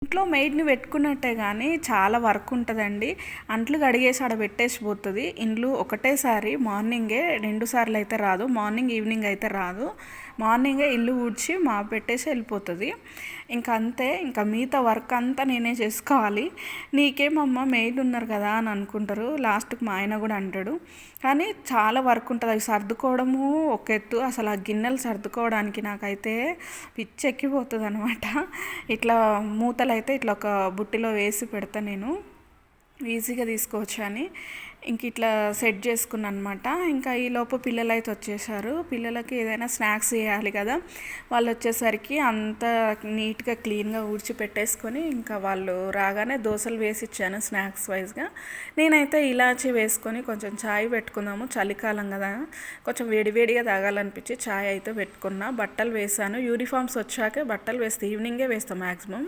ఇంట్లో మెయిడ్‌ని పెట్టుకున్నట్టే గానీ చాలా వర్క్ ఉంటదండి. అంట్లు కడిగేసి ఆడ పెట్టేసి పోతది. ఇండ్లు ఒకటేసారి మార్నింగే 2 సార్లయితే రాదు. మార్నింగ్, ఈవినింగ్ అయితే రాదు. మార్నింగే ఇల్లు ఊడ్చి పెట్టేసి వెళ్ళిపోతది. ఇంక అంతే. ఇంక మిగతా వర్క్ అంతా నేనే చేసుకోవాలి. నీకేమమ్మా మెయిడ్ ఉన్నారు కదా అని అనుకుంటారు. లాస్ట్‌కి మా ఆయన కూడా అంటాడు. కానీ చాలా వర్క్ ఉంటది. అవి సర్దుకోవడము ఒక ఎత్తు. అసలు ఆ గిన్నెలు సర్దుకోవడానికి నాకైతే పిచ్చెక్కిపోతదనమాట. ఇట్లా మూతలైతే ఇట్లా ఒక బుట్టిలో వేసి పెడతా నేను. ఈజీగా తీసుకోవచ్చు అని ఇంక ఇట్లా సెట్ చేసుకున్నాను అనమాట. ఇంకా ఈలోపు పిల్లలైతే వచ్చేసారు. పిల్లలకి ఏదైనా స్నాక్స్ చేయాలి కదా. వాళ్ళు వచ్చేసరికి అంతా నీట్గా క్లీన్గా ఊడ్చి పెట్టేసుకొని ఇంకా వాళ్ళు రాగానే దోశలు వేసి ఇచ్చాను స్నాక్స్ వైజ్గా. నేనైతే ఇలాచి వేసుకొని కొంచెం ఛాయ్ పెట్టుకుందాము, చలికాలం కదా, కొంచెం వేడివేడిగా తాగాలనిపించి ఛాయ్ అయితే పెట్టుకున్నా. బట్టలు వేసాను. యూనిఫామ్స్ వచ్చాకే బట్టలు వేస్తే ఈవినింగే వేస్తాను మ్యాక్సిమం.